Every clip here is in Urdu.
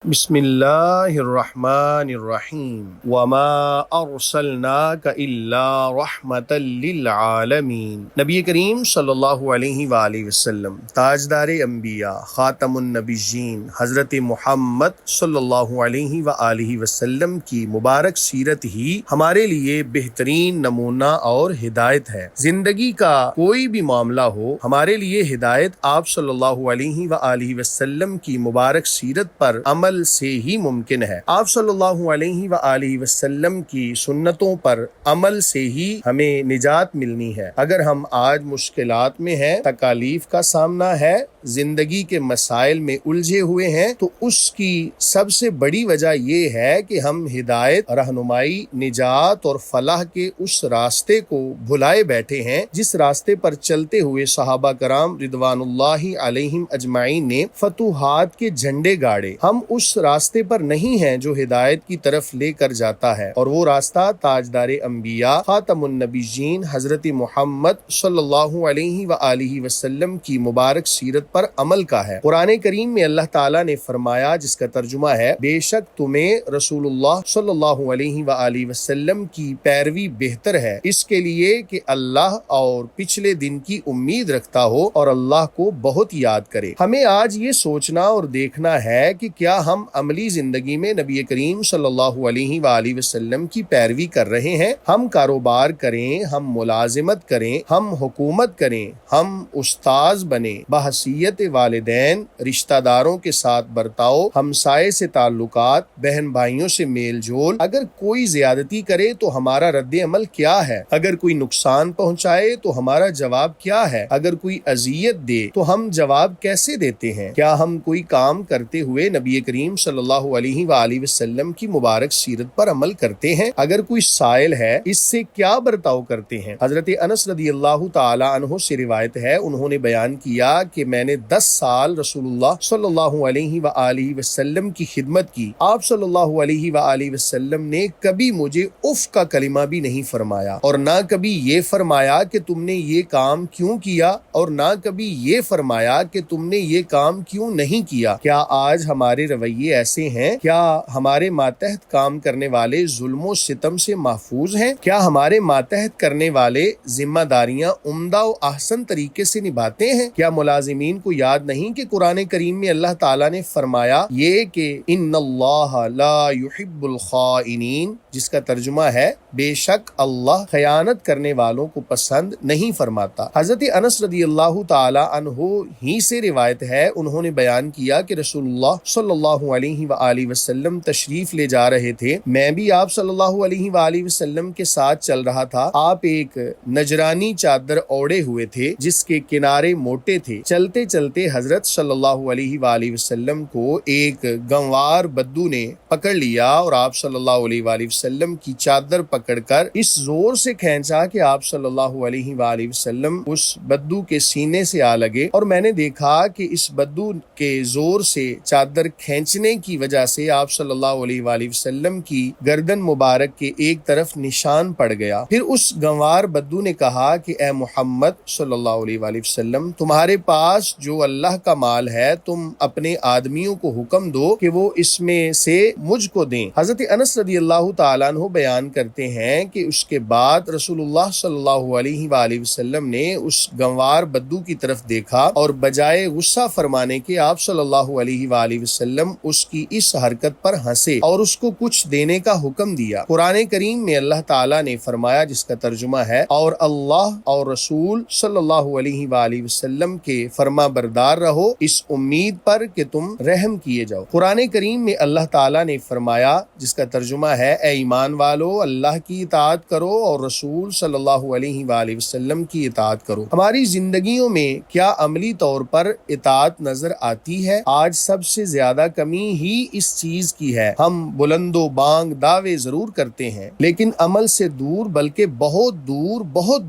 بسم اللہ الرحمن الرحیم وما ارسلناک الا رحمتا للعالمین۔ نبی کریم صلی اللہ علیہ وآلہ وسلم تاجدار انبیاء خاتم النبیین حضرت محمد صلی اللہ علیہ وآلہ وسلم کی مبارک سیرت ہی ہمارے لیے بہترین نمونہ اور ہدایت ہے۔ زندگی کا کوئی بھی معاملہ ہو، ہمارے لیے ہدایت آپ صلی اللہ علیہ وآلہ وسلم کی مبارک سیرت پر عمل سے ہی ممکن ہے۔ آپ صلی اللہ علیہ وآلہ وسلم کی سنتوں پر عمل سے ہی ہمیں نجات ملنی ہے۔ اگر ہم آج مشکلات میں ہیں، تکالیف کا سامنا ہے، زندگی کے مسائل میں الجھے ہوئے ہیں، تو اس کی سب سے بڑی وجہ یہ ہے کہ ہم ہدایت، رہنمائی، نجات اور فلاح کے اس راستے کو بھلائے بیٹھے ہیں جس راستے پر چلتے ہوئے صحابہ کرام رضوان اللہ علیہم اجمعین نے فتوحات کے جھنڈے گاڑے۔ ہم اس راستے پر نہیں ہیں جو ہدایت کی طرف لے کر جاتا ہے، اور وہ راستہ تاجدار انبیاء خاتم النبیین حضرت محمد صلی اللہ علیہ وآلہ وسلم کی مبارک سیرت پر عمل کا ہے۔ قرآن کریم میں اللہ تعالیٰ نے فرمایا، جس کا ترجمہ ہے، بے شک تمہیں رسول اللہ صلی اللہ علیہ وآلہ وسلم کی پیروی بہتر ہے اس کے لیے کہ اللہ اور پچھلے دن کی امید رکھتا ہو اور اللہ کو بہت یاد کرے۔ ہمیں آج یہ سوچنا اور دیکھنا ہے کہ کیا ہم عملی زندگی میں نبی کریم صلی اللہ علیہ وآلہ وسلم کی پیروی کر رہے ہیں۔ ہم کاروبار کریں، ہم ملازمت کریں، ہم حکومت کریں، ہم استاذ بنیں، بحیثیت والدین، رشتہ داروں کے ساتھ برتاؤ، ہمسائے سے تعلقات، بہن بھائیوں سے میل جول، اگر کوئی زیادتی کرے تو ہمارا رد عمل کیا ہے؟ اگر کوئی نقصان پہنچائے تو ہمارا جواب کیا ہے؟ اگر کوئی اذیت دے تو ہم جواب کیسے دیتے ہیں؟ کیا ہم کوئی کام کرتے ہوئے نبی کریم صلی اللہ علیہ وآلہ وسلم کی مبارک سیرت پر عمل کرتے ہیں؟ اگر کوئی سائل ہے، اس سے کیا برتاؤ کرتے ہیں؟ حضرت انس رضی اللہ تعالی عنہ سے روایت ہے، انہوں نے بیان کیا کہ میں نے 10 سال رسول اللہ صلی اللہ علیہ وآلہ وسلم کی خدمت کی۔ آپ صلی اللہ علیہ وآلہ وسلم نے کبھی مجھے اف کا کلمہ بھی نہیں فرمایا، اور نہ کبھی یہ فرمایا کہ تم نے یہ کام کیوں کیا، اور نہ کبھی یہ فرمایا کہ تم نے یہ کام کیوں نہیں کیا۔ کیا آج ہمارے رویے ایسے ہیں؟ کیا ہمارے ماتحت کام کرنے والے ظلم و ستم سے محفوظ ہیں؟ کیا ہمارے ماتحت کرنے والے ذمہ داریاں عمدہ و احسن طریقے سے نبھاتے ہیں؟ کیا ملازمین کو یاد نہیں کہ قرآن کریم میں اللہ تعالیٰ نے فرمایا یہ کہ ان اللہ لا يحب الخائنین، جس کا ترجمہ ہے بے شک اللہ خیانت کرنے والوں کو پسند نہیں فرماتا۔ حضرت انس رضی اللہ تعالی عنہ ہی سے روایت ہے، انہوں نے بیان کیا کہ رسول اللہ صلی اللہ علیہ وآلہ وسلم تشریف لے جا رہے تھے، میں بھی آپ صلی اللہ علیہ وآلہ وسلم کے ساتھ چل رہا تھا۔ آپ ایک نجرانی چادر اوڑے ہوئے تھے جس کے کنارے موٹے تھے۔ چلتے چلتے حضرت صلی اللہ علیہ وآلہ وسلم کو ایک گنوار بدو نے پکڑ لیا، اور آپ صلی اللہ علیہ وآلہ وسلم کی چادر پکڑ کر اس زور سے کھینچا کہ آپ صلی اللہ علیہ وآلہ وسلم اس بدو کے سینے سے آ لگے، اور میں نے دیکھا کہ اس بدو کے زور سے چادر کھینچنے کی وجہ سے آپ صلی اللہ علیہ وآلہ وسلم کی گردن مبارک کے ایک طرف نشان پڑ گیا۔ پھر اس گنوار بدو نے کہا کہ اے محمد صلی اللہ علیہ وآلہ وسلم، تمہارے پاس جو اللہ کا مال ہے، تم اپنے آدمیوں کو حکم دو کہ وہ اس میں سے مجھ کو دیں۔ حضرت انس رضی اللہ تعالیٰ عنہ بیان کرتے ہیں کہ اس کے بعد رسول اللہ صلی اللہ علیہ وآلہ وسلم نے اس گنوار بدو کی طرف دیکھا، اور بجائے غصہ فرمانے کے آپ صلی اللہ علیہ وآلہ وسلم اس کی اس حرکت پر ہنسے اور اس کو کچھ دینے کا حکم دیا۔ قرآن کریم میں اللہ تعالیٰ نے فرمایا، جس کا ترجمہ ہے، اور اللہ اور رسول صلی اللہ علیہ وآلہ وسلم کے فرما بردار رہو اس امید پر کہ تم رحم کیے جاؤ۔ قرآن کریم میں اللہ تعالیٰ نے فرمایا، جس کا ترجمہ ہے، اے ایمان والو، اللہ کی اطاعت کرو اور رسول صلی اللہ علیہ وآلہ وسلم کی اطاعت کرو۔ ہماری زندگیوں میں کیا عملی طور پر اطاعت نظر آتی ہے؟ آج سب سے زیادہ کمی ہی اس چیز کی ہے۔ ہم بلند و بانگ دعوے ضرور کرتے ہیں لیکن عمل سے دور، بلکہ بہت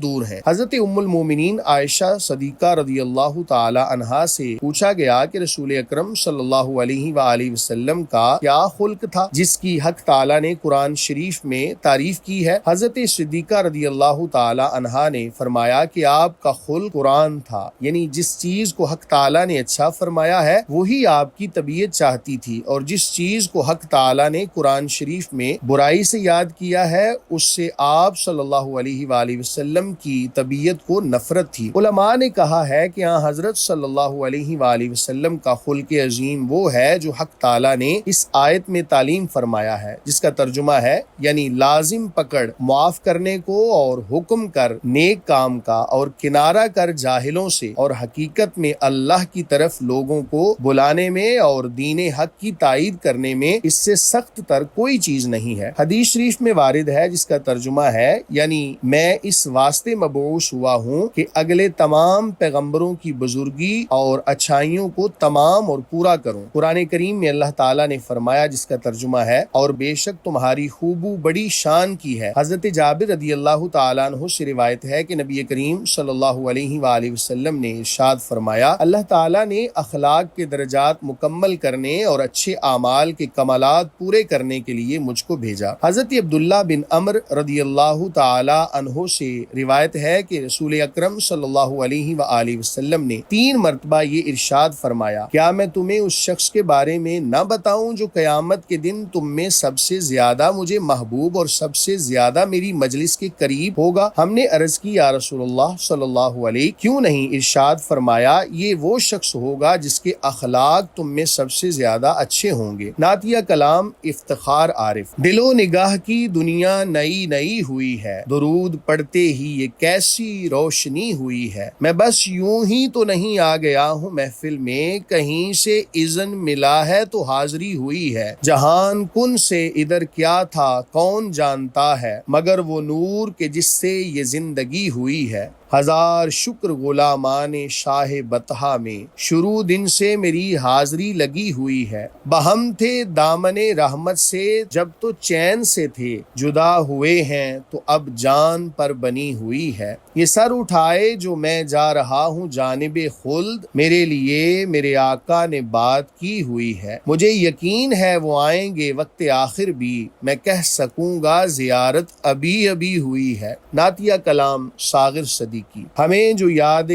دور ہیں۔ حضرت ام المومنین عائشہ صدیقہ رضی اللہ تعالی عنہا سے پوچھا گیا کہ رسول اکرم صلی اللہ علیہ وآلہ وسلم کا کیا خلق تھا جس کی حق تعالی نے قرآن شریف میں تعریف کی ہے۔ حضرت صدیقہ رضی اللہ تعالی عنہا نے فرمایا کہ آپ کا خلق قرآن تھا، یعنی جس چیز کو حق تعالی نے اچھا فرمایا ہے وہی آپ کی طبیعت چاہتی تھی، اور جس چیز کو حق تعالی نے قرآن شریف میں برائی سے یاد کیا ہے اس سے آپ صلی اللہ علیہ وآلہ وسلم کی طبیعت کو نفرت تھی۔ علماء نے کہا ہے کہ حضرت صلی اللہ علیہ وآلہ وسلم کا خلق عظیم وہ ہے جو حق تعالی نے اس آیت میں تعلیم فرمایا ہے، جس کا ترجمہ ہے یعنی لازم پکڑ معاف کرنے کو اور حکم کر نیک کام کا اور کنارہ کر جاہلوں سے، اور حقیقت میں اللہ کی طرف لوگوں کو بلانے میں اور دین حق کی تائید کرنے میں اس سے سخت تر کوئی چیز نہیں ہے۔ حدیث شریف میں وارد ہے جس کا ترجمہ ہے یعنی میں اس واسطے مبعوث ہوا ہوں کہ اگلے تمام پیغمبروں کی بزرگی اور اچھائیوں کو تمام اور پورا کروں۔ قرآن کریم میں اللہ تعالیٰ نے فرمایا جس کا ترجمہ ہے اور بے شک تمہاری خوبو بڑی شان کی ہے۔ حضرت جابر رضی اللہ تعالیٰ عنہ سے روایت ہے کہ نبی کریم صلی اللہ علیہ وآلہ وسلم نے ارشاد فرمایا اللہ تعالیٰ نے اخلاق کے درجات مکمل کرنے اور اچھے اعمال کے کمالات پورے کرنے کے لیے مجھ کو بھیجا۔ حضرت عبداللہ بن عمر رضی اللہ تعالی عنہ سے روایت ہے کہ رسول اکرم صلی اللہ علیہ وآلہ وسلم نے 3 مرتبہ یہ ارشاد فرمایا کیا میں تمہیں اس شخص کے بارے میں نہ بتاؤں جو قیامت کے دن تم میں سب سے زیادہ مجھے محبوب اور سب سے زیادہ میری مجلس کے قریب ہوگا؟ ہم نے عرض کی یا رسول اللہ صلی اللہ علیہ کیوں نہیں؟ ارشاد فرمایا یہ وہ شخص ہوگا جس کے اخلاق تم میں سب سے زیادہ اچھے ہوں گے۔ نعتیہ کلام افتخار عارف۔ دل و نگاہ کی دنیا نئی نئی ہوئی ہے، درود پڑھتے ہی یہ کیسی روشنی ہوئی ہے، میں بس یوں ہی تو نہیں آ گیا ہوں محفل میں، کہیں سے اذن ملا ہے تو حاضری ہوئی ہے، جہان کن سے ادھر کیا تھا کون جانتا ہے، مگر وہ نور کے جس سے یہ زندگی ہوئی ہے، ہزار شکر غلامان شاہ بطحا میں، شروع دن سے میری حاضری لگی ہوئی ہے، بہم تھے دامن رحمت سے جب تو چین سے تھے، جدا ہوئے ہیں تو اب جان پر بنی ہوئی ہے، یہ سر اٹھائے جو میں جا رہا ہوں جانب خلد، میرے لیے میرے آقا نے بات کی ہوئی ہے، مجھے یقین ہے وہ آئیں گے وقت آخر بھی، میں کہہ سکوں گا زیارت ابھی ابھی ہوئی ہے۔ نعتیہ کلام صاغر صدیقی۔ ہمیں جو یاد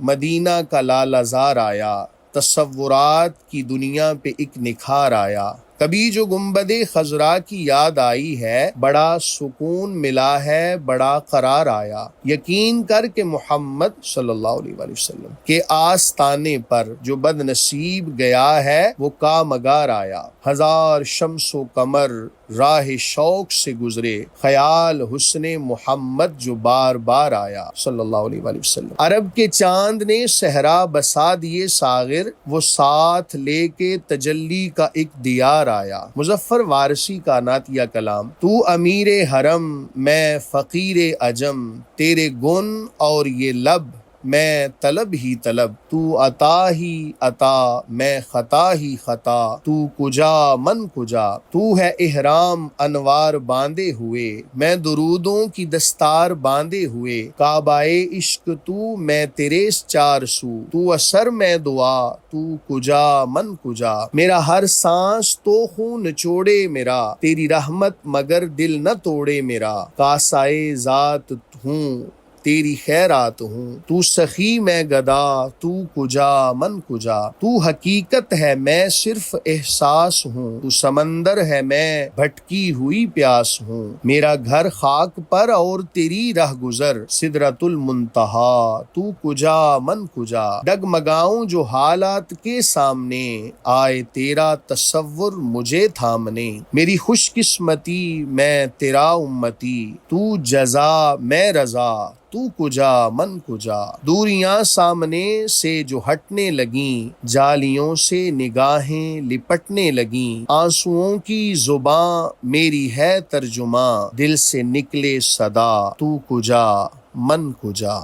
مدینہ کا لالہ زار آیا، تصورات کی دنیا پہ ایک نکھار آیا، کبھی جو گنبد خضرا کی یاد آئی ہے، بڑا سکون ملا ہے بڑا قرار آیا، یقین کر کے محمد صلی اللہ علیہ وآلہ وسلم کے آستانے پر جو بد نصیب گیا ہے وہ کامگار آیا، ہزار شمس و قمر راہ شوق سے گزرے، خیال حسن محمد جو بار بار آیا صلی اللہ علیہ وآلہ وسلم، عرب کے چاند نے صحرا بسا دیے ساغر، وہ ساتھ لے کے تجلی کا ایک دیار آیا۔ مظفر وارثی کا نعتیہ کلام۔ تو امیر حرم میں فقیر عجم، تیرے گن اور یہ لب میں طلب ہی طلب، تو عطا ہی عطا میں خطا ہی خطا، تو کجا من کجا، تو ہے احرام انوار باندھے ہوئے، میں درودوں کی دستار باندھے ہوئے، کعبہ عشق تو میں تیرے چار سو، تو اثر میں دعا تو کجا من کجا، میرا ہر سانس تو خون نچوڑے میرا، تیری رحمت مگر دل نہ توڑے میرا، کاسائے ذات ہوں تیری خیرات ہوں، تو سخی میں گدا تو کجا من کجا، تو حقیقت ہے میں صرف احساس ہوں، تو سمندر ہے میں بھٹکی ہوئی پیاس ہوں، میرا گھر خاک پر اور تیری رہ گزر سدرۃ المنتہا، تو کجا من کجا، ڈگمگاؤں جو حالات کے سامنے، آئے تیرا تصور مجھے تھامنے، میری خوش قسمتی میں تیرا امتی، تو جزا میں رضا تو کجا من کجا، دوریاں سامنے سے جو ہٹنے لگیں، جالیوں سے نگاہیں لپٹنے لگیں، آنسوؤں کی زباں میری ہے ترجماں، دل سے نکلے صدا تو کجا من کجا۔